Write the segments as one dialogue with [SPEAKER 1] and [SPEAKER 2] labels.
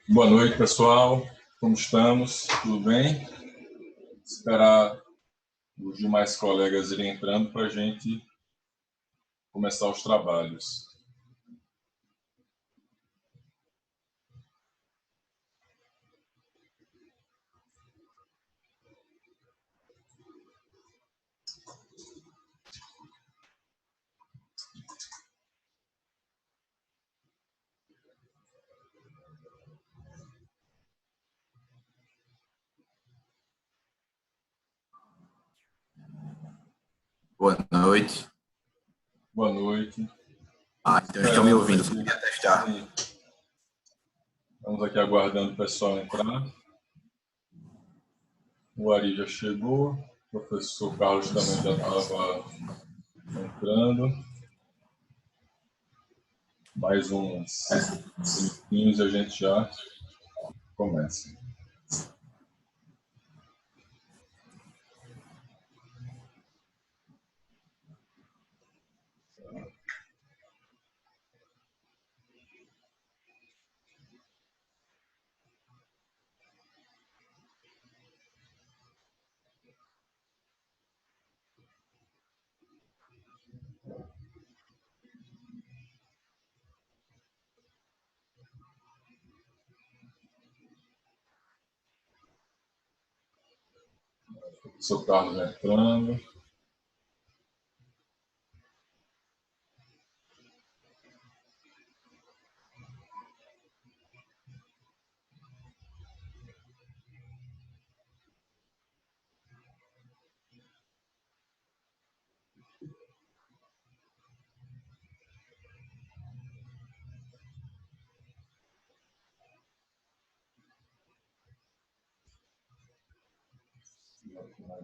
[SPEAKER 1] Boa noite, pessoal. Como estamos? Tudo bem? Esperar os demais colegas irem entrando para a gente começar os trabalhos.
[SPEAKER 2] Boa noite.
[SPEAKER 1] Boa noite.
[SPEAKER 2] Então estão me ouvindo, só queria testar.
[SPEAKER 1] Sim. Estamos aqui aguardando o pessoal entrar. O Ari já chegou, o professor Carlos também já estava entrando. Mais uns minutinhos e a gente já começa. O professor Carlos entrando.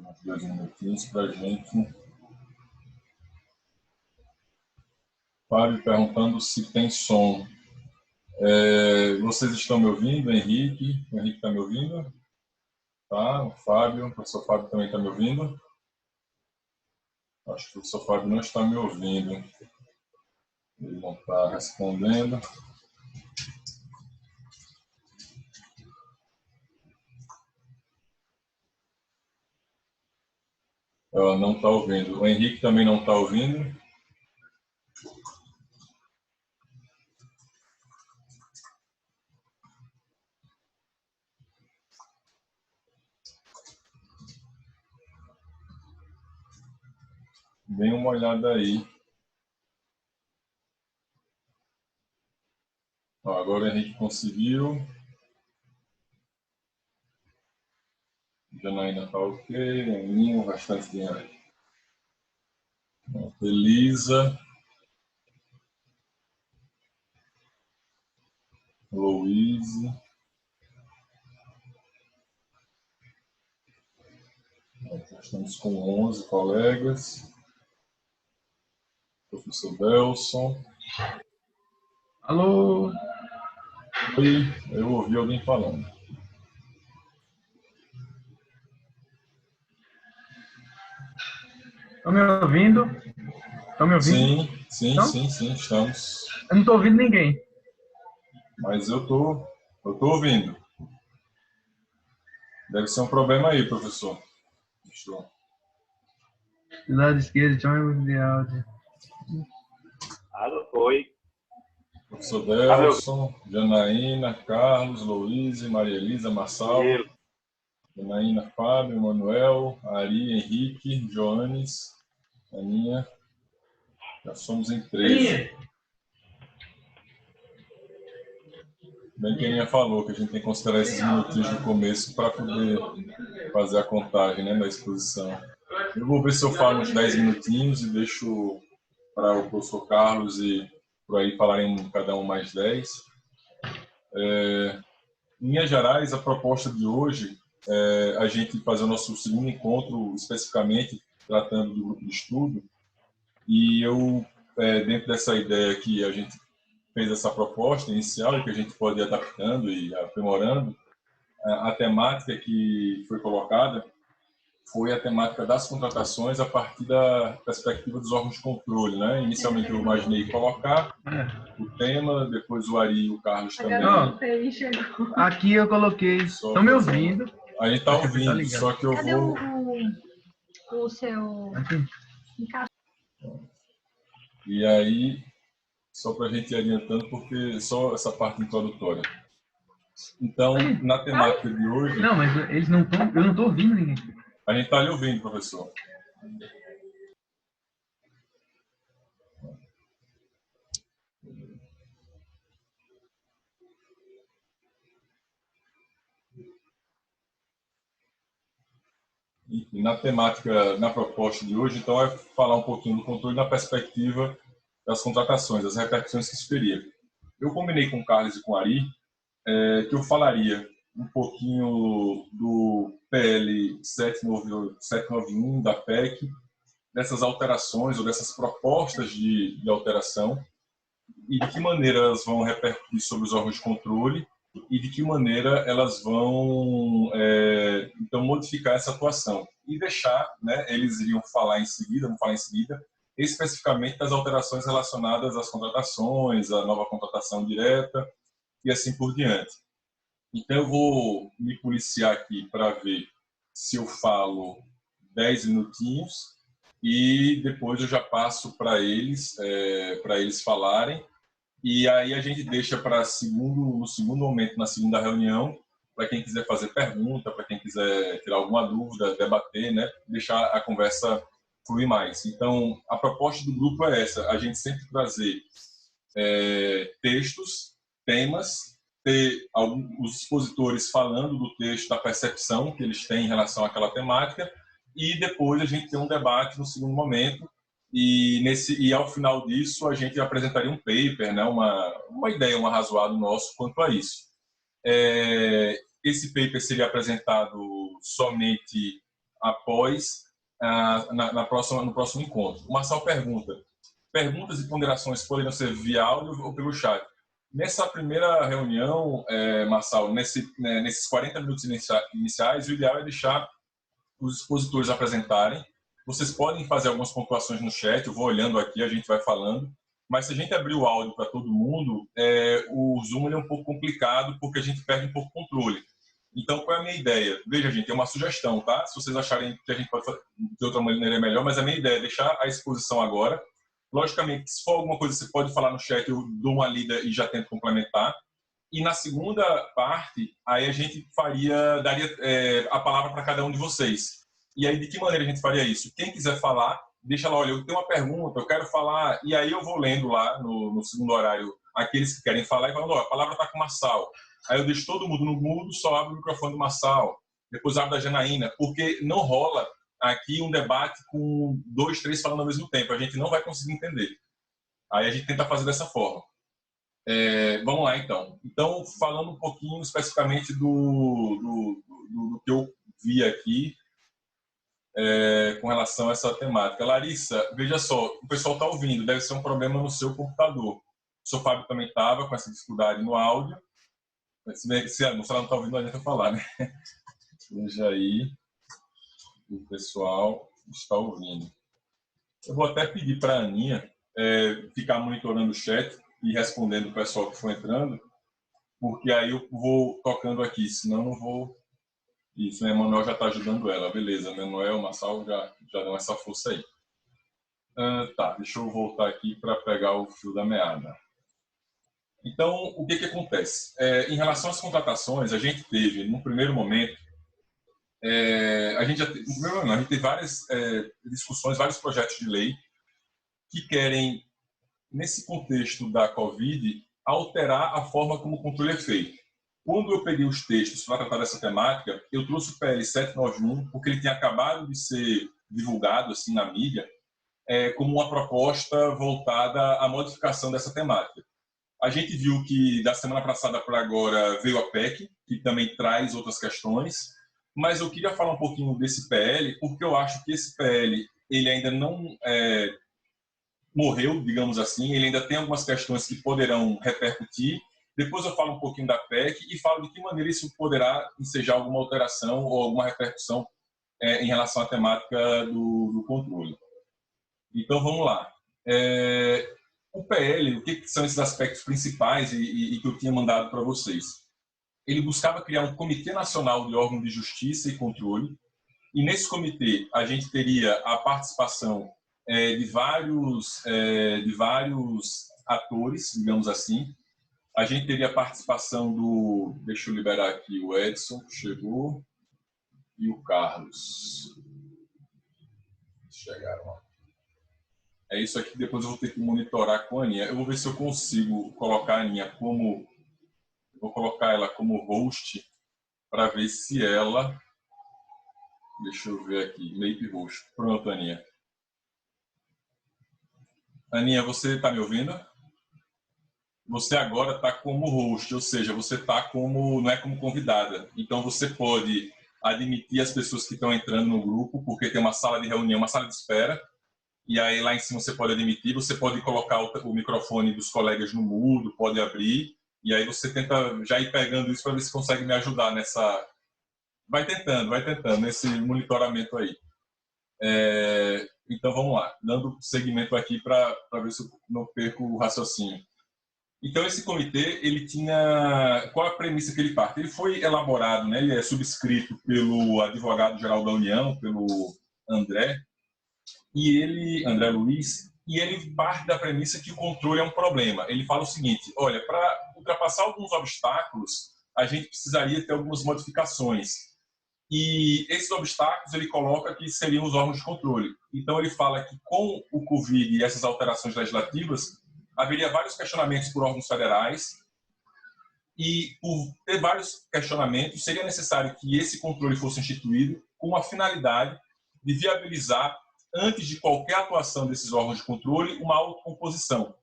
[SPEAKER 1] Mais 2 minutinhos para a gente. Fábio perguntando se tem som. Vocês estão me ouvindo, Henrique? O Henrique está me ouvindo? Tá, o Fábio, o professor Fábio também está me ouvindo? Acho que o professor Fábio não está me ouvindo. Ele não está respondendo. Ela não está ouvindo. O Henrique também não está ouvindo. Dê uma olhada aí. Agora o Henrique conseguiu. Janaína está ok. Leninho, o restante tem aí. Elisa. Louise. Já estamos com 11 colegas. Professor Belson.
[SPEAKER 3] Alô?
[SPEAKER 1] Oi, eu ouvi alguém falando.
[SPEAKER 3] Estão me ouvindo? Estão me ouvindo?
[SPEAKER 1] Sim, estamos.
[SPEAKER 3] Eu não estou ouvindo ninguém.
[SPEAKER 1] Mas eu tô ouvindo. Deve ser um problema aí, professor. Estou.
[SPEAKER 3] Do lado esquerdo, chama de áudio.
[SPEAKER 4] Alô, oi.
[SPEAKER 1] Professor Delson, Janaína, Carlos, Louise, Maria Elisa, Marçal, Janaína, Fábio, Manuel, Ari, Henrique, Joanes, Aninha. Já somos em 13. Bem que a Aninha falou que a gente tem que considerar esses minutinhos do começo para poder fazer a contagem, né, da exposição. Eu vou ver se eu falo uns 10 minutinhos e deixo para o professor Carlos e por aí falarem cada um mais 10. Em linhas gerais, a proposta de hoje é a gente fazer o nosso segundo encontro especificamente tratando do grupo de estudo. E eu, dentro dessa ideia que a gente fez essa proposta inicial e que a gente pode ir adaptando e aprimorando, a temática que foi colocada foi a temática das contratações a partir da perspectiva dos órgãos de controle, né? Inicialmente eu imaginei colocar o tema, depois o Ari e o Carlos também.
[SPEAKER 3] Aqui eu coloquei. Estão me ouvindo?
[SPEAKER 1] A gente está ouvindo, só que eu
[SPEAKER 5] Cadê
[SPEAKER 1] vou...
[SPEAKER 5] o seu...
[SPEAKER 3] Aqui.
[SPEAKER 1] E aí, só para a gente ir adiantando, porque só essa parte introdutória. Então, na temática de hoje...
[SPEAKER 3] Não, mas eles não estão... Eu não estou ouvindo ninguém.
[SPEAKER 1] A gente está lhe ouvindo, professor. E na temática, na proposta de hoje, então, é falar um pouquinho do controle na perspectiva das contratações, das repercussões que isso teria. Eu combinei com o Carlos e com o Ari que eu falaria um pouquinho do PL 791 da PEC, dessas alterações ou dessas propostas de alteração e de que maneira elas vão repercutir sobre os órgãos de controle e de que maneira elas vão então modificar essa atuação e deixar, né, eles iriam falar em seguida, especificamente das alterações relacionadas às contratações, à nova contratação direta e assim por diante. Então eu vou me policiar aqui para ver se eu falo 10 minutinhos e depois eu já passo para eles falarem. E aí a gente deixa no segundo momento, na segunda reunião, para quem quiser fazer pergunta, para quem quiser tirar alguma dúvida, debater, né, deixar a conversa fluir mais. Então, a proposta do grupo é essa, a gente sempre trazer textos, temas, ter os expositores falando do texto, da percepção que eles têm em relação àquela temática, e depois a gente ter um debate no segundo momento, e ao final disso a gente apresentaria um paper, né, uma ideia, um arrazoado nosso quanto a isso. Esse paper seria apresentado somente após no próximo encontro. O Marçal pergunta: perguntas e ponderações poderiam ser via áudio ou pelo chat? Nessa primeira reunião, Marçal, nesses 40 minutos iniciais, o ideal é deixar os expositores apresentarem. Vocês podem fazer algumas pontuações no chat, eu vou olhando aqui, a gente vai falando. Mas se a gente abrir o áudio para todo mundo, o Zoom é um pouco complicado, porque a gente perde um pouco o controle. Então, qual é a minha ideia? Veja, gente, é uma sugestão, tá? Se vocês acharem que a gente pode fazer de outra maneira é melhor, mas a minha ideia é deixar a exposição agora. Logicamente, se for alguma coisa que você pode falar no chat, eu dou uma lida e já tento complementar. E na segunda parte, aí a gente daria a palavra para cada um de vocês. E aí, de que maneira a gente faria isso? Quem quiser falar, deixa lá, olha, eu tenho uma pergunta, eu quero falar, e aí eu vou lendo lá no segundo horário aqueles que querem falar e falando, a palavra está com o Marçal. Aí eu deixo todo mundo no mudo, só abro o microfone do Marçal, depois abro da Janaína, porque não rola aqui um debate com 2, 3 falando ao mesmo tempo, a gente não vai conseguir entender. Aí a gente tenta fazer dessa forma. Vamos lá, então. Então, falando um pouquinho especificamente do que eu vi aqui, com relação a essa temática. Larissa, veja só, o pessoal está ouvindo, deve ser um problema no seu computador. O seu Fábio também estava com essa dificuldade no áudio. Se a moça não está ouvindo, não adianta falar, né? Veja aí, o pessoal está ouvindo. Eu vou até pedir para a Aninha ficar monitorando o chat e respondendo o pessoal que for entrando, porque aí eu vou tocando aqui, senão eu não vou... Isso, né? Manuel já está ajudando ela. Beleza, Manuel, Marçal já dão essa força aí. Tá, deixa eu voltar aqui para pegar o fio da meada. Então, o que acontece? Em relação às contratações, a gente teve, no primeiro momento, a gente teve várias discussões, vários projetos de lei que querem, nesse contexto da Covid, alterar a forma como o controle é feito. Quando eu peguei os textos para tratar dessa temática, eu trouxe o PL 791, porque ele tinha acabado de ser divulgado assim, na mídia, como uma proposta voltada à modificação dessa temática. A gente viu que da semana passada para agora veio a PEC, que também traz outras questões, mas eu queria falar um pouquinho desse PL, porque eu acho que esse PL ele ainda não morreu, digamos assim, ele ainda tem algumas questões que poderão repercutir. Depois eu falo um pouquinho da PEC e falo de que maneira isso poderá ensejar alguma alteração ou alguma repercussão em relação à temática do controle. Então, vamos lá. O PL, o que são esses aspectos principais e que eu tinha mandado para vocês? Ele buscava criar um Comitê Nacional de Órgãos de Justiça e Controle, e nesse comitê a gente teria a participação de vários atores, digamos assim. A gente teria a participação do... Deixa eu liberar aqui o Edson, que chegou, e o Carlos. Chegaram lá. É isso aqui, depois eu vou ter que monitorar com a Aninha. Eu vou ver se eu consigo colocar a Aninha como... Vou colocar ela como host para ver se ela... Deixa eu ver aqui, make host. Pronto, Aninha. Aninha, você está me ouvindo? Você agora está como host, ou seja, você está como... não é como convidada. Então você pode admitir as pessoas que estão entrando no grupo, porque tem uma sala de reunião, uma sala de espera, e aí lá em cima você pode admitir, você pode colocar o microfone dos colegas no mudo, pode abrir, e aí você tenta já ir pegando isso para ver se consegue me ajudar nessa... Vai tentando, nesse monitoramento aí. Então vamos lá, dando seguimento aqui para ver se eu não perco o raciocínio. Então esse comitê, ele tinha... Qual a premissa que ele parte? Ele foi elaborado, né, ele é subscrito pelo advogado-geral da União, pelo André Luiz, e ele parte da premissa que o controle é um problema. Ele fala o seguinte: olha, para ultrapassar alguns obstáculos, a gente precisaria ter algumas modificações. E esses obstáculos ele coloca que seriam os órgãos de controle. Então ele fala que com o Covid e essas alterações legislativas, haveria vários questionamentos por órgãos federais, e por ter vários questionamentos, seria necessário que esse controle fosse instituído com a finalidade de viabilizar, antes de qualquer atuação desses órgãos de controle, uma autocomposição.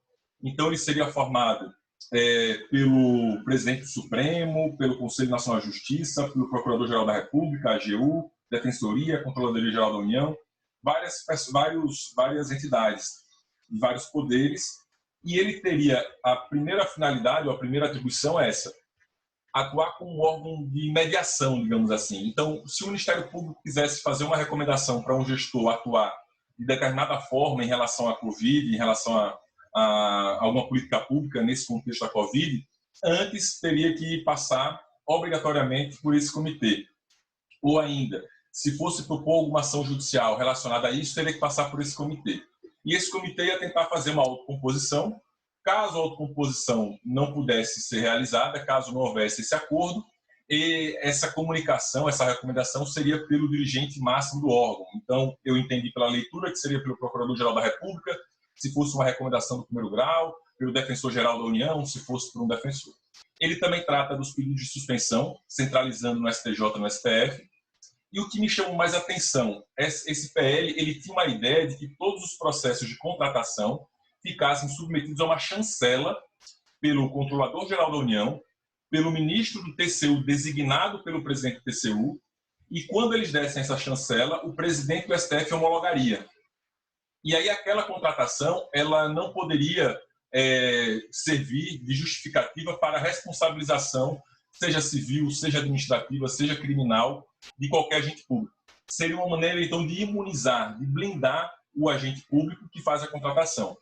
[SPEAKER 1] Então, ele seria formado pelo presidente do Supremo, pelo Conselho Nacional de Justiça, pelo Procurador-Geral da República, a AGU, Defensoria, Controladoria-Geral da União, várias entidades, vários poderes, e ele teria a primeira finalidade, ou a primeira atribuição é essa: atuar como um órgão de mediação, digamos assim. Então, se o Ministério Público quisesse fazer uma recomendação para um gestor atuar de determinada forma em relação à Covid, em relação a alguma política pública nesse contexto da Covid, antes teria que passar obrigatoriamente por esse comitê. Ou ainda, se fosse propor alguma ação judicial relacionada a isso, teria que passar por esse comitê. E esse comitê ia tentar fazer uma autocomposição. Caso a autocomposição não pudesse ser realizada, caso não houvesse esse acordo, e essa comunicação, essa recomendação seria pelo dirigente máximo do órgão. Então, eu entendi pela leitura que seria pelo Procurador-Geral da República, se fosse uma recomendação do primeiro grau, pelo Defensor-Geral da União, se fosse por um defensor. Ele também trata dos pedidos de suspensão, centralizando no STJ e no STF. E o que me chamou mais atenção, esse PL, ele tinha uma ideia de que todos os processos de contratação ficassem submetidos a uma chancela pelo Controlador-Geral da União, pelo ministro do TCU designado pelo presidente do TCU, e quando eles dessem essa chancela, o presidente do STF homologaria. E aí aquela contratação, ela não poderia servir de justificativa para a responsabilização, seja civil, seja administrativa, seja criminal, de qualquer agente público. Seria uma maneira, então, de imunizar, de blindar o agente público que faz a contratação.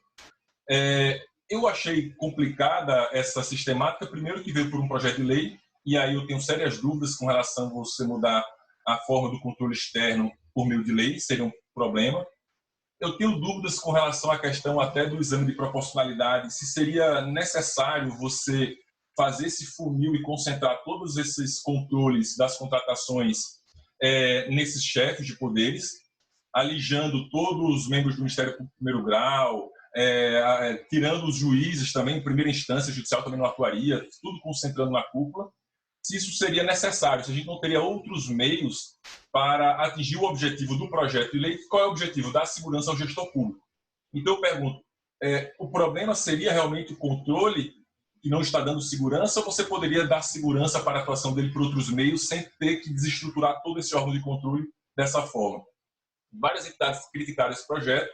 [SPEAKER 1] Eu achei complicada essa sistemática, primeiro que veio por um projeto de lei, e aí eu tenho sérias dúvidas com relação a você mudar a forma do controle externo por meio de lei, seria um problema. Eu tenho dúvidas com relação à questão até do exame de proporcionalidade, se seria necessário você fazer esse funil e concentrar todos esses controles das contratações nesses chefes de poderes, alijando todos os membros do Ministério Público de primeiro grau, tirando os juízes também, em primeira instância, o judicial também não atuaria, tudo concentrando na cúpula, se isso seria necessário, se a gente não teria outros meios para atingir o objetivo do projeto de lei. Qual é o objetivo? Dar segurança ao gestor público. Então eu pergunto, o problema seria realmente o controle que não está dando segurança, ou você poderia dar segurança para a atuação dele por outros meios sem ter que desestruturar todo esse órgão de controle dessa forma? Várias entidades criticaram esse projeto,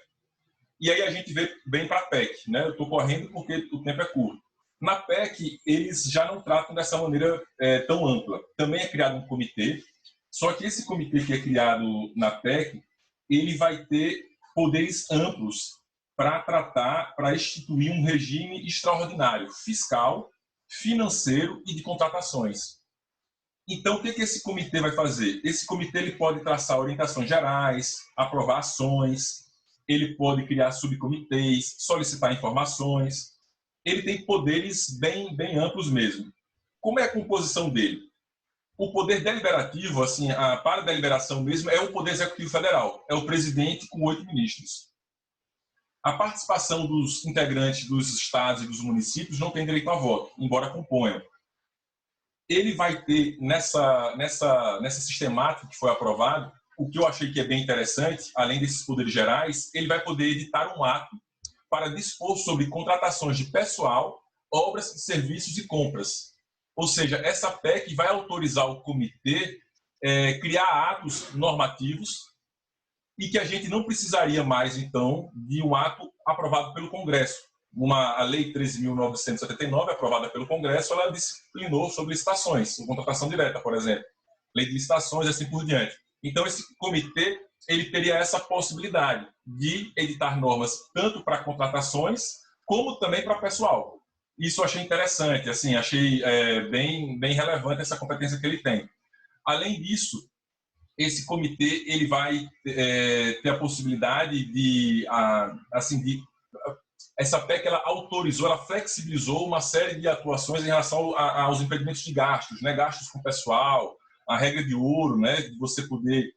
[SPEAKER 1] e aí a gente vem para a PEC, né? Eu estou correndo porque o tempo é curto. Na PEC, eles já não tratam dessa maneira tão ampla. Também é criado um comitê, Só que esse comitê que é criado na PEC, ele vai ter poderes amplos para instituir um regime extraordinário, fiscal, financeiro e de contratações. Então, o que esse comitê vai fazer? Esse comitê ele pode traçar orientações gerais, aprovar ações, ele pode criar subcomitês, solicitar informações. Ele tem poderes bem amplos mesmo. Como é a composição dele? O poder deliberativo, assim, para a deliberação mesmo, é o Poder Executivo Federal. É o presidente com 8 ministros. A participação dos integrantes dos estados e dos municípios não tem direito a voto, embora componham. Ele vai ter, nessa sistemática que foi aprovado, o que eu achei que é bem interessante, além desses poderes gerais, ele vai poder editar um ato para dispor sobre contratações de pessoal, obras, serviços e compras. Ou seja, essa PEC vai autorizar o comitê criar atos normativos e que a gente não precisaria mais, então, de um ato aprovado pelo Congresso. A Lei 13.979, aprovada pelo Congresso, ela disciplinou sobre licitações, contratação direta, por exemplo, lei de licitações e assim por diante. Então, esse comitê ele teria essa possibilidade de editar normas tanto para contratações como também para pessoal. Isso eu achei interessante, assim, achei bem relevante essa competência que ele tem. Além disso, esse comitê ele vai ter a possibilidade essa PEC ela autorizou, ela flexibilizou uma série de atuações em relação aos impedimentos de gastos, né? Gastos com pessoal, a regra de ouro, né? De você poder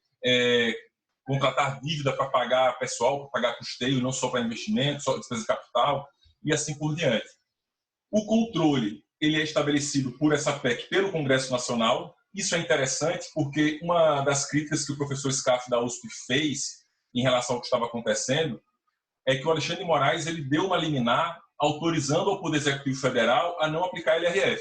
[SPEAKER 1] contratar dívida para pagar pessoal, para pagar custeio, não só para investimento, só despesa de capital e assim por diante. O controle ele é estabelecido por essa PEC pelo Congresso Nacional. Isso é interessante porque uma das críticas que o professor Scaff da USP fez em relação ao que estava acontecendo é que o Alexandre de Moraes ele deu uma liminar autorizando ao Poder Executivo Federal a não aplicar a LRF.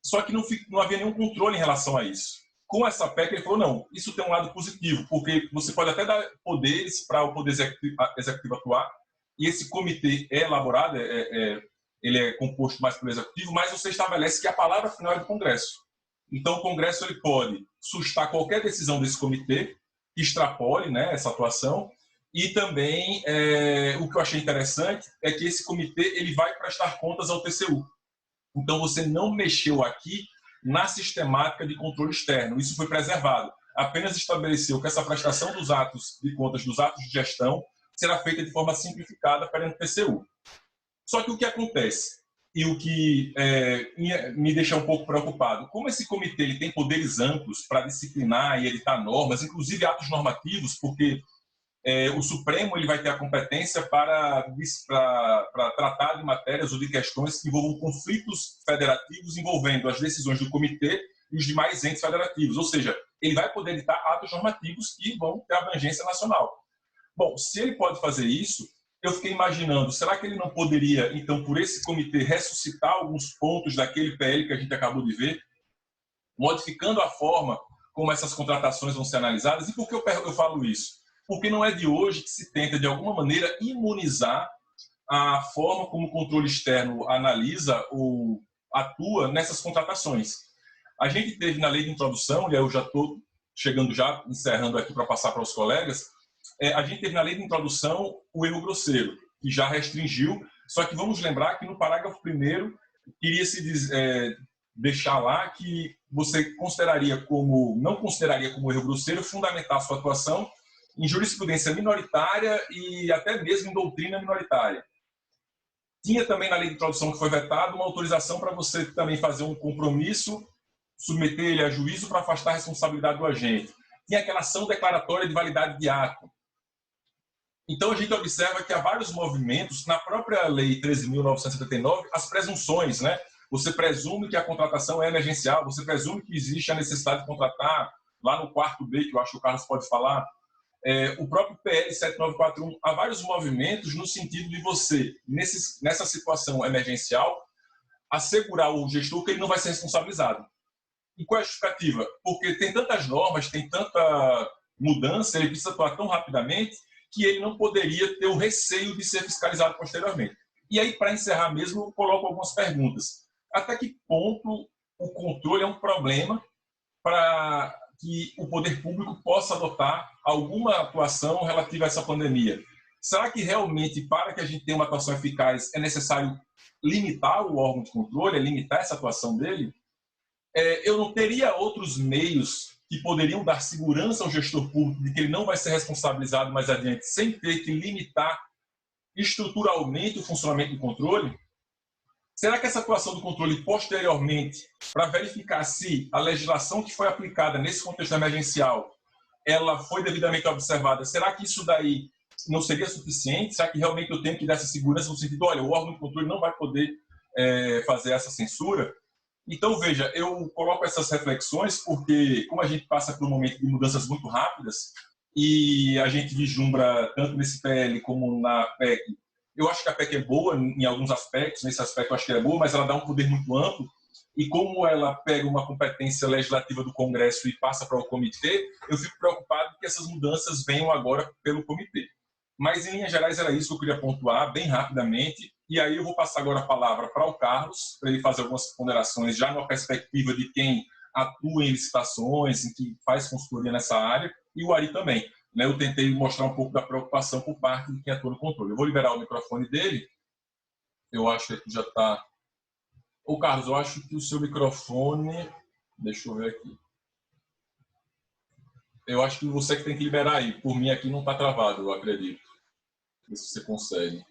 [SPEAKER 1] Só que não havia nenhum controle em relação a isso. Com essa PEC, ele falou, não, isso tem um lado positivo, porque você pode até dar poderes para o Poder Executivo atuar, e esse comitê é elaborado, ele é composto mais pelo Executivo, mas você estabelece que a palavra final é do Congresso. Então, o Congresso ele pode sustar qualquer decisão desse comitê, que extrapole, né, essa atuação, e também, o que eu achei interessante é que esse comitê ele vai prestar contas ao TCU. Então, você não mexeu aqui na sistemática de controle externo. Isso foi preservado. Apenas estabeleceu que essa prestação dos atos de contas, dos atos de gestão, será feita de forma simplificada perante o TCU. Só que o que acontece, e o que me deixa um pouco preocupado, como esse comitê ele tem poderes amplos para disciplinar e editar normas, inclusive atos normativos, porque o Supremo ele vai ter a competência para tratar de matérias ou de questões que envolvam conflitos federativos envolvendo as decisões do comitê e os demais entes federativos. Ou seja, ele vai poder editar atos normativos que vão ter abrangência nacional. Bom, se ele pode fazer isso, eu fiquei imaginando, será que ele não poderia, então, por esse comitê, ressuscitar alguns pontos daquele PL que a gente acabou de ver, modificando a forma como essas contratações vão ser analisadas? E por que eu falo isso? Porque não é de hoje que se tenta, de alguma maneira, imunizar a forma como o controle externo analisa ou atua nessas contratações. A gente teve na lei de introdução, e eu já estou encerrando aqui para passar para os colegas, a gente teve na lei de introdução o erro grosseiro, que já restringiu, só que vamos lembrar que no parágrafo 1º queria-se deixar lá que você não consideraria como erro grosseiro fundamentar a sua atuação em jurisprudência minoritária e até mesmo em doutrina minoritária. Tinha também na lei de introdução que foi vetada uma autorização para você também fazer um compromisso, submeter ele a juízo para afastar a responsabilidade do agente. Tinha aquela ação declaratória de validade de ato. Então, a gente observa que há vários movimentos, na própria Lei 13.979, as presunções, né? Você presume que a contratação é emergencial, você presume que existe a necessidade de contratar, lá no 4B, que eu acho que o Carlos pode falar, o próprio PL 7941, há vários movimentos no sentido de você, nessa situação emergencial, assegurar o gestor que ele não vai ser responsabilizado. E qual é a justificativa? Porque tem tantas normas, tem tanta mudança, ele precisa atuar tão rapidamente que ele não poderia ter o receio de ser fiscalizado posteriormente. E aí, para encerrar mesmo, eu coloco algumas perguntas. Até que ponto o controle é um problema para que o poder público possa adotar alguma atuação relativa a essa pandemia. Será que realmente, para que a gente tenha uma atuação eficaz, é necessário limitar o órgão de controle, limitar essa atuação dele? Eu não teria outros meios que poderiam dar segurança ao gestor público de que ele não vai ser responsabilizado mais adiante, sem ter que limitar estruturalmente o funcionamento do controle? Será que essa atuação do controle posteriormente, para verificar se a legislação que foi aplicada nesse contexto emergencial, ela foi devidamente observada, será que isso daí não seria suficiente? Será que realmente eu tenho que dar essa segurança no sentido, olha, o órgão de controle não vai poder fazer essa censura? Então, veja, eu coloco essas reflexões porque, como a gente passa por um momento de mudanças muito rápidas e a gente vislumbra tanto nesse PL como na PEC, eu acho que a PEC é boa em alguns aspectos, nesse aspecto eu acho que é boa, mas ela dá um poder muito amplo e como ela pega uma competência legislativa do Congresso e passa para o comitê, eu fico preocupado que essas mudanças venham agora pelo comitê. Mas, em linhas gerais, era isso que eu queria pontuar bem rapidamente. E aí eu vou passar agora a palavra para o Carlos, para ele fazer algumas ponderações já na perspectiva de quem atua em licitações, em que faz consultoria nessa área, e o Ari também. Eu tentei mostrar um pouco da preocupação por parte de quem atua no controle. Eu vou liberar o microfone dele. Eu acho que aqui já está... Ô, Carlos, eu acho que o seu microfone... Deixa eu ver aqui. Eu acho que você que tem que liberar aí. Por mim aqui não está travado, eu acredito. Ver se você consegue.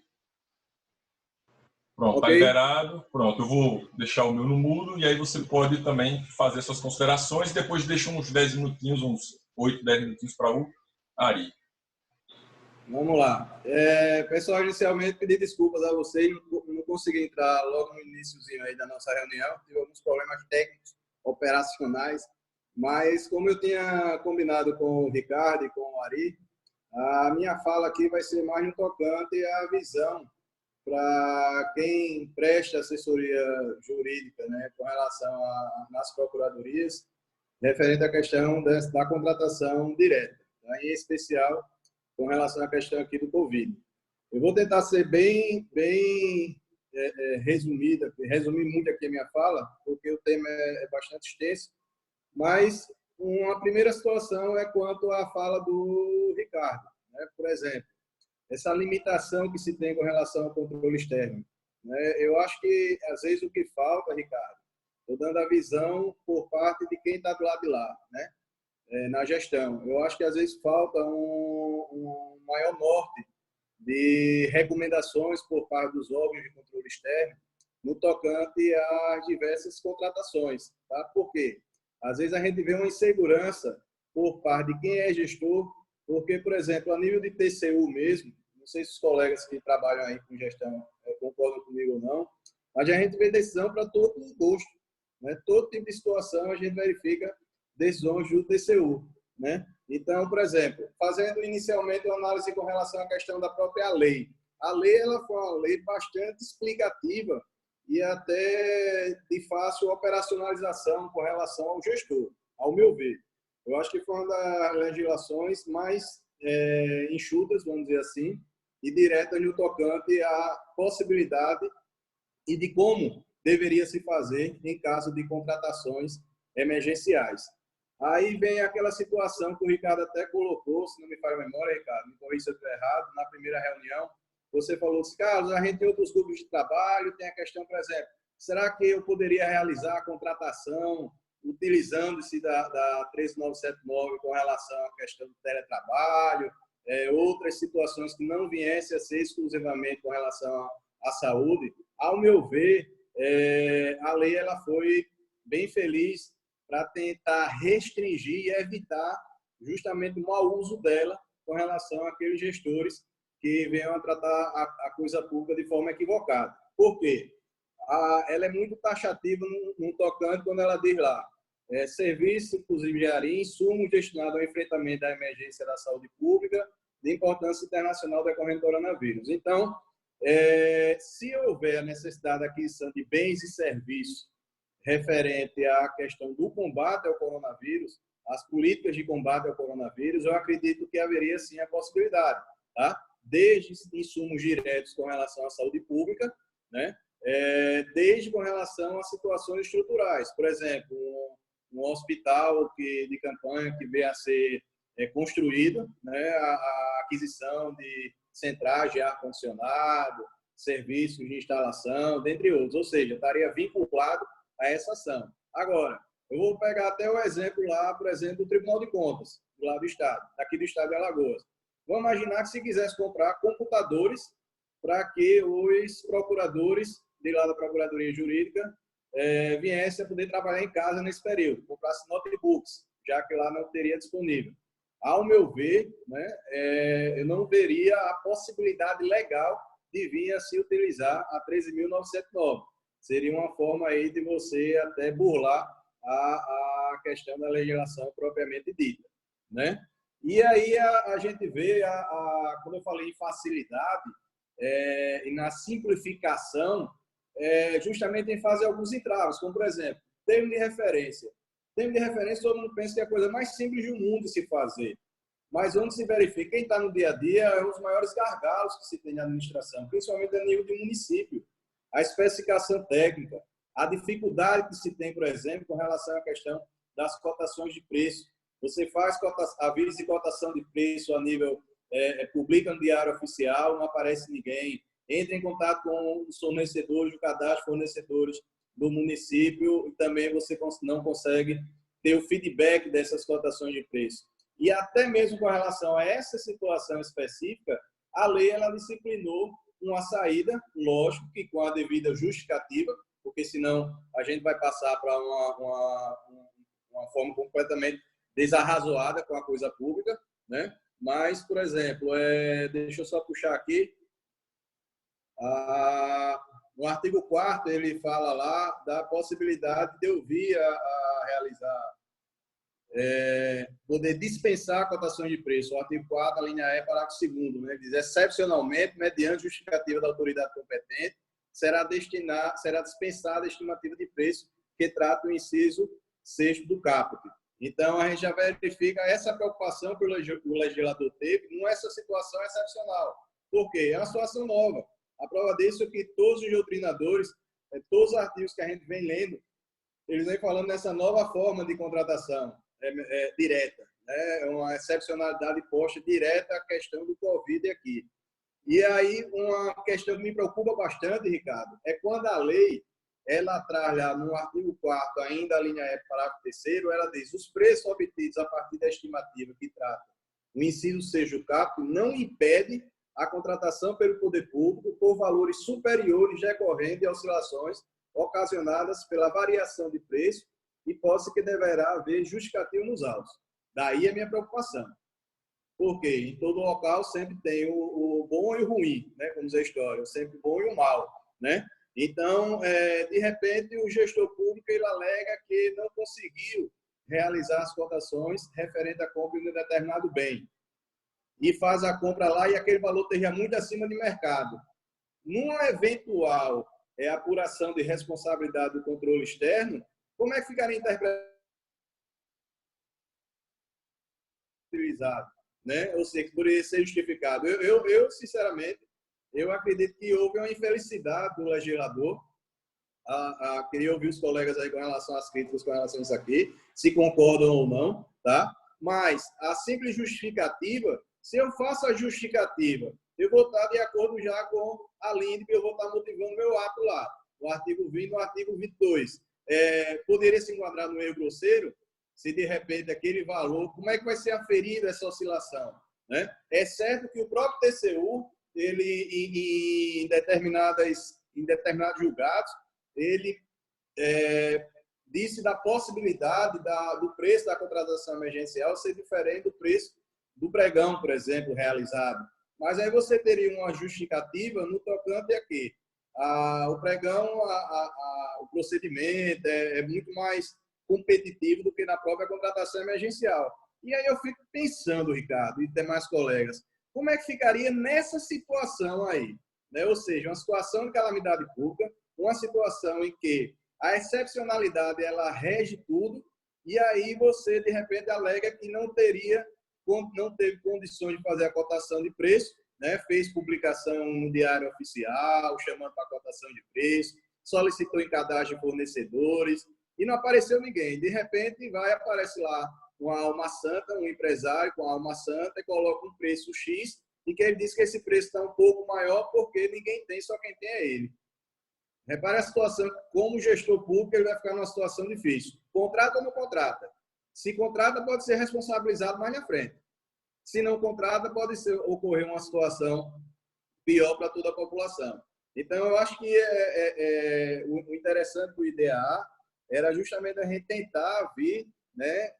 [SPEAKER 1] Pronto, está liberado. Pronto, eu vou deixar o meu no mudo e aí você pode também fazer suas considerações e depois deixa uns 10 minutinhos, uns 8, 10 minutinhos para o Ari.
[SPEAKER 6] Vamos lá. Pessoal, inicialmente pedir desculpas a vocês, não consegui entrar logo no iníciozinho aí da nossa reunião, tive alguns problemas técnicos, operacionais, mas como eu tinha combinado com o Ricardo e com o Ari, a minha fala aqui vai ser mais no tocante à visão para quem presta assessoria jurídica, né, com relação nas procuradorias, referente à questão da contratação direta, tá? Em especial com relação à questão aqui do Covid. Eu vou tentar ser bem resumir muito aqui a minha fala, porque o tema é bastante extenso, mas uma primeira situação é quanto à fala do Ricardo, né? Por exemplo, essa limitação que se tem com relação ao controle externo, né? Eu acho que, às vezes, o que falta, Ricardo, estou dando a visão por parte de quem está do lado de lá, né? Na gestão. Eu acho que, às vezes, falta um maior norte de recomendações por parte dos órgãos de controle externo no tocante às diversas contratações. Tá? Por quê? Às vezes, a gente vê uma insegurança por parte de quem é gestor, porque, por exemplo, a nível de TCU mesmo, não sei se os colegas que trabalham aí com gestão concordam comigo ou não, mas a gente vê decisão para todo o gosto, né? Todo tipo de situação a gente verifica decisões do TCU, né? Então, por exemplo, fazendo inicialmente uma análise com relação à questão da própria lei. A lei ela foi uma lei bastante explicativa e até de fácil operacionalização com relação ao gestor, ao meu ver. Eu acho que foi uma das legislações mais enxutas, vamos dizer assim, e diretas no tocante à possibilidade e de como deveria se fazer em caso de contratações emergenciais. Aí vem aquela situação que o Ricardo até colocou, se não me falha a memória, Ricardo, me corrija se eu estou errado, na primeira reunião, você falou assim, Carlos, a gente tem outros grupos de trabalho, tem a questão, por exemplo, será que eu poderia realizar a contratação utilizando-se da 13979 com relação à questão do teletrabalho, outras situações que não viessem a ser exclusivamente com relação à saúde? Ao meu ver, a lei ela foi bem feliz para tentar restringir e evitar justamente o mau uso dela com relação àqueles gestores que venham a tratar a coisa pública de forma equivocada. Por quê? Ela é muito taxativa no tocante quando ela diz lá serviço, inclusive de engenharia, insumos destinados ao enfrentamento da emergência da saúde pública de importância internacional decorrente do coronavírus. Então, se houver a necessidade da aquisição de bens e serviços referente à questão do combate ao coronavírus, as políticas de combate ao coronavírus, eu acredito que haveria sim a possibilidade, tá? Desde insumos diretos com relação à saúde pública, né? Desde com relação a situações estruturais. Por exemplo, um hospital de campanha que veio a ser construído, né? A aquisição de centrais de ar-condicionado, serviços de instalação, dentre outros. Ou seja, estaria vinculado a essa ação. Agora, eu vou pegar até o exemplo lá, por exemplo, do Tribunal de Contas, do lado do Estado, daqui do Estado de Alagoas. Vamos imaginar que se quisesse comprar computadores para que os procuradores de lá da Procuradoria Jurídica viessem a poder trabalhar em casa nesse período, comprasse notebooks, já que lá não teria disponível. Ao meu ver, né, eu não veria a possibilidade legal de vir a se utilizar a 13.909. Seria uma forma aí de você até burlar a questão da legislação propriamente dita, né? E aí a gente vê, quando eu falei em facilidade e na simplificação, justamente em fazer alguns entraves, como, por exemplo, termo de referência. Termo de referência, todo mundo pensa que é a coisa mais simples do mundo de se fazer. Mas onde se verifica, quem está no dia a dia é um dos maiores gargalos que se tem na administração, principalmente a nível de município. A especificação técnica, a dificuldade que se tem, por exemplo, com relação à questão das cotações de preço. Você faz aviso de cotação de preço a nível, publica no diário oficial, não aparece ninguém, entra em contato com os fornecedores, o cadastro de fornecedores do município, e também você não consegue ter o feedback dessas cotações de preço. E até mesmo com relação a essa situação específica, a lei ela disciplinou uma saída, lógico que com a devida justificativa, porque senão a gente vai passar para uma forma completamente desarrazoada com a coisa pública, né? Mas, por exemplo, deixa eu só puxar aqui, no artigo 4º ele fala lá da possibilidade de eu vir a realizar, poder dispensar cotações de preço. O artigo 4º, a linha E, parágrafo 2º, né? Diz, excepcionalmente, mediante justificativa da autoridade competente, será dispensada a estimativa de preço que trata o inciso 6º do caput. Então, a gente já verifica essa preocupação que o legislador teve nessa situação excepcional. Por quê? É uma situação nova. A prova disso é que todos os doutrinadores, todos os artigos que a gente vem lendo, eles vêm falando nessa nova forma de contratação direta, né? É uma excepcionalidade posta direta à questão do Covid aqui. E aí, uma questão que me preocupa bastante, Ricardo, é quando a lei, ela traz lá no artigo 4º, ainda a linha E, parágrafo 3º, ela diz, os preços obtidos a partir da estimativa que trata o inciso 6 do caput não impede a contratação pelo poder público por valores superiores decorrentes de oscilações ocasionadas pela variação de preço, hipótese que deverá haver justificativo nos autos. Daí a minha preocupação. Porque em todo local sempre tem o bom e o ruim, né? Como diz a história, sempre o bom e o mal, né? Então, de repente, o gestor público ele alega que não conseguiu realizar as cotações referente à compra de um determinado bem. E faz a compra lá e aquele valor esteja muito acima de mercado. Numa eventual apuração de responsabilidade do controle externo, como é que ficaria interpretado? Né? Ou seja, que poderia ser justificado. Eu, sinceramente, eu acredito que houve uma infelicidade do legislador. Queria ouvir os colegas aí com relação às críticas, com relação a isso aqui, se concordam ou não, tá? Mas a simples justificativa, se eu faço a justificativa, eu vou estar de acordo já com a linha que eu vou estar motivando meu ato lá, no artigo 20, no artigo 22. Poderia se enquadrar no erro grosseiro, se de repente aquele valor, como é que vai ser aferida essa oscilação, né? É certo que o próprio TCU, ele em determinados julgados, ele disse da possibilidade do preço da contratação emergencial ser diferente do preço do pregão, por exemplo, realizado. Mas aí você teria uma justificativa no tocante a quê? O pregão, o procedimento é muito mais competitivo do que na própria contratação emergencial. E aí eu fico pensando, Ricardo e demais colegas, como é que ficaria nessa situação aí? Né? Ou seja, uma situação de calamidade pública, uma situação em que a excepcionalidade ela rege tudo, e aí você, de repente, alega que não teve condições de fazer a cotação de preço, né? Fez publicação no Diário Oficial, chamando para a cotação de preço, solicitou em cadastro de fornecedores, e não apareceu ninguém. De repente, aparece lá uma alma santa, um empresário com alma santa, e coloca um preço X, e que ele diz que esse preço está um pouco maior porque ninguém tem, só quem tem é ele. Repare a situação, como gestor público, ele vai ficar numa situação difícil. Contrata ou não contrata? Se contrata, pode ser responsabilizado mais na frente. Se não contrata, pode ocorrer uma situação pior para toda a população. Então, eu acho que o interessante do IDA era justamente a gente tentar vir, né,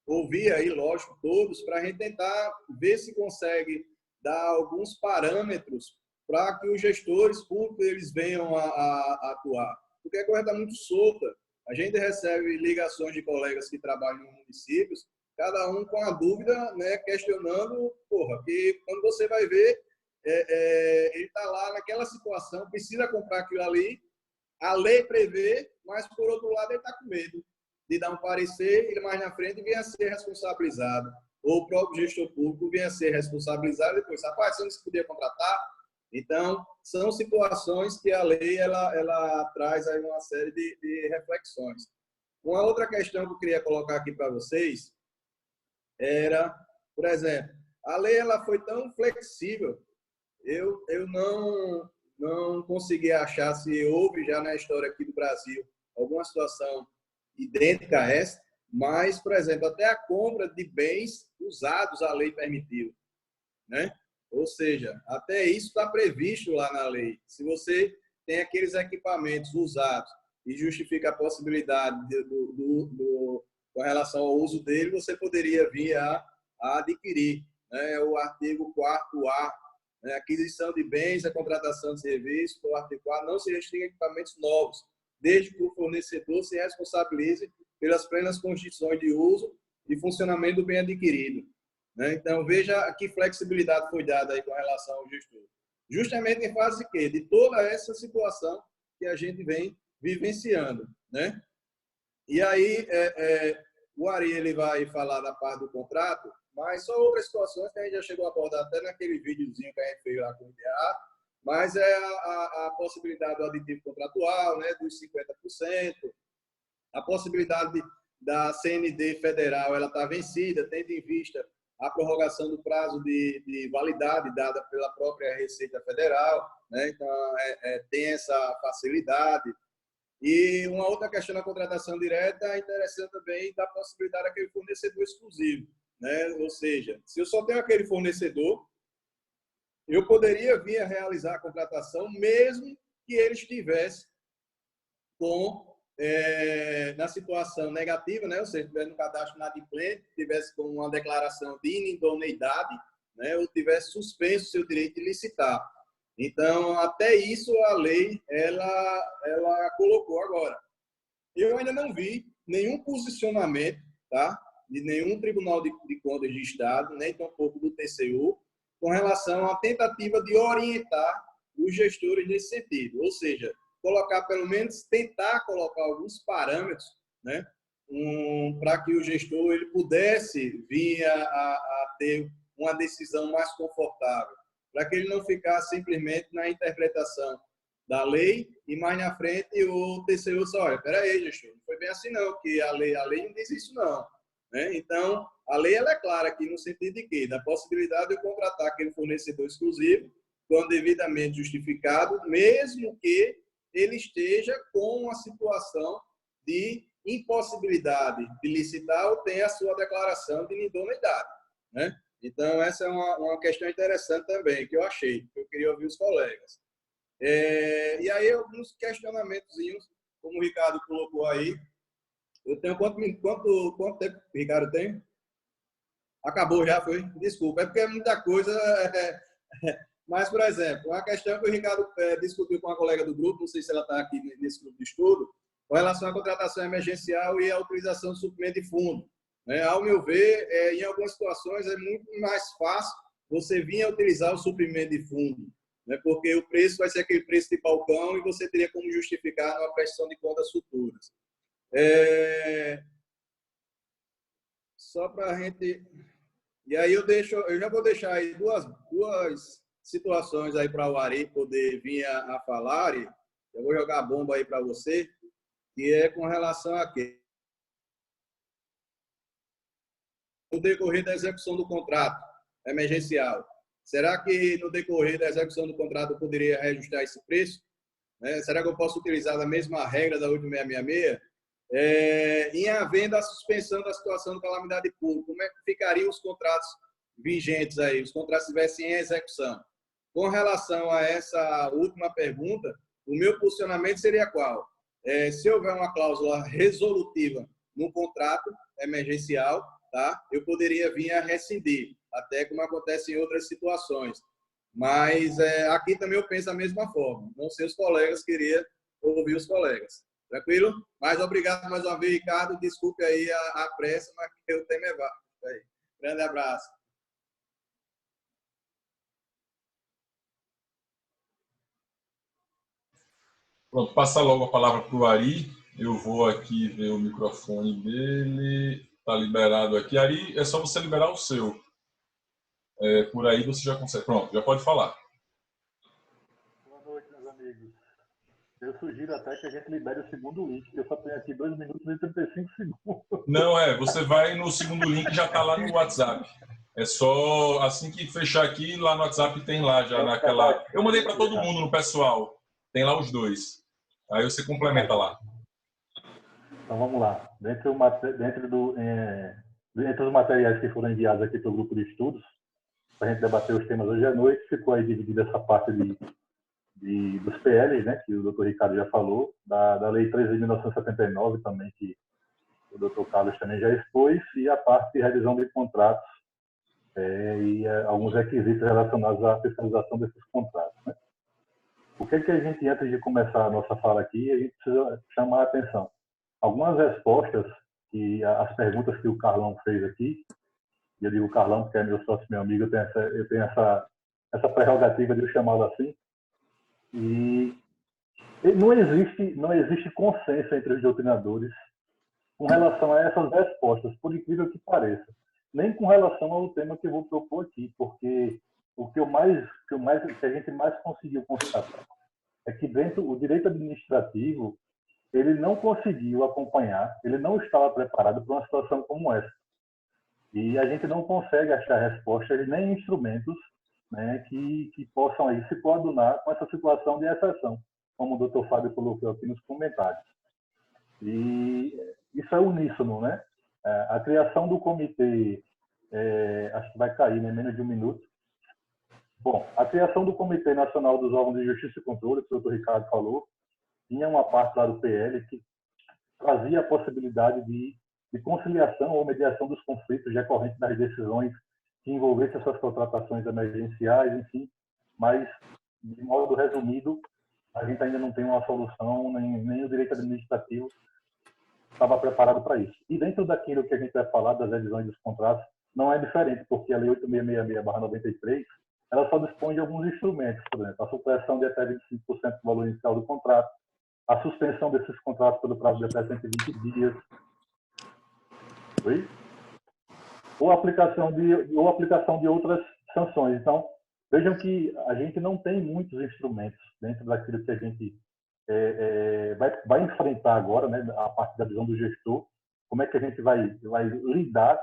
[SPEAKER 6] ouvir aí, lógico, todos, para a gente tentar ver se consegue dar alguns parâmetros para que os gestores públicos eles venham a atuar. Porque a coisa está muito solta. A gente recebe ligações de colegas que trabalham em municípios, cada um com a dúvida, né, questionando, que quando você vai ver, ele está lá naquela situação, precisa comprar aquilo ali, a lei prevê, mas, por outro lado, ele está com medo de dar um parecer e mais na frente venha a ser responsabilizado. Ou o próprio gestor público venha a ser responsabilizado e depois, rapaz, você não se podia contratar? Então, são situações que a lei ela traz aí uma série de reflexões. Uma outra questão que eu queria colocar aqui para vocês era, por exemplo, a lei ela foi tão flexível, eu não consegui achar se houve já na história aqui do Brasil alguma situação idêntica a essa, mas, por exemplo, até a compra de bens usados a lei permitiu, né? Ou seja, até isso está previsto lá na lei. Se você tem aqueles equipamentos usados e justifica a possibilidade com relação ao uso dele, você poderia vir a adquirir, né? O artigo 4º-A, né? Aquisição de bens, a contratação de serviços, o artigo 4 não se restringe a equipamentos novos, desde que o fornecedor se responsabilize pelas plenas condições de uso e funcionamento do bem adquirido. Então, veja que flexibilidade foi dada aí com relação ao gestor. Justamente em fase de quê? De toda essa situação que a gente vem vivenciando, né? E aí, o Ari ele vai falar da parte do contrato, mas só outras situações que a gente já chegou a abordar até naquele videozinho que a gente fez lá com o IDA, mas é a possibilidade do aditivo contratual, né, dos 50%, a possibilidade da CND federal ela está vencida, tendo em vista a prorrogação do prazo de validade dada pela própria Receita Federal, né? Então, tem essa facilidade. E uma outra questão da contratação direta é interessante também da possibilidade daquele fornecedor exclusivo, né? Ou seja, se eu só tenho aquele fornecedor, eu poderia vir a realizar a contratação mesmo que ele estivesse na situação negativa, né? Ou seja, estivesse no cadastro inadimplente, estivesse com uma declaração de inidoneidade, né? Ou tivesse suspenso o seu direito de licitar. Então, até isso a lei ela colocou agora. Eu ainda não vi nenhum posicionamento, tá? De nenhum Tribunal de Contas de Estado, nem tampouco do TCU, com relação à tentativa de orientar os gestores nesse sentido. Ou seja, tentar colocar alguns parâmetros, né, para que o gestor ele pudesse vir a ter uma decisão mais confortável, para que ele não ficasse simplesmente na interpretação da lei e mais na frente o TCU só, olha, peraí, gestor, não foi bem assim não, que a lei não diz isso não, né? Então, a lei ela é clara aqui no sentido de quê? Da possibilidade de eu contratar aquele fornecedor exclusivo, quando devidamente justificado, mesmo que ele esteja com uma situação de impossibilidade de licitar ou tenha a sua declaração de inidoneidade, né? Então, essa é uma questão interessante também, que eu achei, que eu queria ouvir os colegas. E aí, alguns questionamentozinhos, como o Ricardo colocou aí. Eu tenho quanto tempo o Ricardo tem? Acabou já, foi? Desculpa, é porque é muita coisa. Mas, por exemplo, uma questão que o Ricardo discutiu com uma colega do grupo, não sei se ela está aqui nesse grupo de estudo, com relação à contratação emergencial e à utilização do suprimento de fundo. Ao meu ver, em algumas situações é muito mais fácil você vir a utilizar o suprimento de fundo, né? Porque o preço vai ser aquele preço de balcão e você teria como justificar uma prestação de contas futuras. Só para a gente... E aí eu já vou deixar aí duas situações aí para o Ari poder vir a falar. Ari, eu vou jogar a bomba aí para você. que é com relação a quê? No decorrer da execução do contrato emergencial, será que no decorrer da execução do contrato eu poderia reajustar esse preço? Será que eu posso utilizar a mesma regra da 8666? Em havendo a suspensão da situação de calamidade pública, como é que ficariam os contratos vigentes aí, os contratos estivessem em execução? Com relação a essa última pergunta, o meu posicionamento seria qual? Se houver uma cláusula resolutiva no contrato emergencial, tá? Eu poderia vir a rescindir, até como acontece em outras situações. Mas aqui também eu penso da mesma forma. Não sei os colegas, queria ouvir os colegas. Tranquilo? Mas obrigado mais uma vez, Ricardo. Desculpe aí a pressa, mas o tema é válido. Grande abraço.
[SPEAKER 1] Pronto, passa logo a palavra para o Ari. Eu vou aqui ver o microfone dele. Está liberado aqui. Ari, é só você liberar o seu. Por aí você já consegue. Pronto, já pode falar.
[SPEAKER 7] Boa noite, meus amigos. Eu sugiro até que a gente libere o segundo link, que eu só tenho aqui 2 minutos e 35 segundos.
[SPEAKER 1] Não, você vai no segundo link, já está lá no WhatsApp. É só assim que fechar aqui, lá no WhatsApp tem lá já naquela... Eu mandei para todo mundo no pessoal. Tem lá os dois. Aí você complementa lá.
[SPEAKER 7] Então vamos lá. Dentro dos materiais que foram enviados aqui para o grupo de estudos, para a gente debater os temas hoje à noite, ficou aí dividida essa parte dos PLs, né, que o doutor Ricardo já falou, da Lei 13.979 também, que o doutor Carlos também já expôs, e a parte de revisão de contratos e alguns requisitos relacionados à fiscalização desses contratos, né? O que a gente, antes de começar a nossa fala aqui, a gente precisa chamar a atenção. Algumas respostas, as perguntas que o Carlão fez aqui, e eu digo Carlão porque é meu sócio, meu amigo, eu tenho essa prerrogativa de o chamá-lo assim, e não existe consenso entre os doutrinadores com relação a essas respostas, por incrível que pareça. Nem com relação ao tema que eu vou propor aqui, porque o que a gente mais conseguiu constatar é que dentro o direito administrativo ele não conseguiu acompanhar, ele não estava preparado para uma situação como essa. E a gente não consegue achar respostas nem instrumentos, né, que possam aí se coadunar com essa situação de exceção, como o doutor Fábio colocou aqui nos comentários. E isso é uníssono, né? A criação do comitê, acho que vai cair, né, menos de um minuto. Bom, a criação do Comitê Nacional dos Órgãos de Justiça e Controle, que o doutor Ricardo falou, tinha uma parte lá do PL que trazia a possibilidade de conciliação ou mediação dos conflitos decorrentes das decisões que envolvessem essas contratações emergenciais, enfim. Mas, de modo resumido, a gente ainda não tem uma solução, nem o direito administrativo estava preparado para isso. E dentro daquilo que a gente vai falar, das revisões dos contratos, não é diferente, porque a Lei 8666/93, ela só dispõe de alguns instrumentos, por exemplo, a supressão de até 25% do valor inicial do contrato, a suspensão desses contratos pelo prazo de até 120 dias, ou aplicação de outras sanções. Então, vejam que a gente não tem muitos instrumentos dentro daquilo que a gente vai enfrentar agora, né, a parte da visão do gestor, como é que a gente vai lidar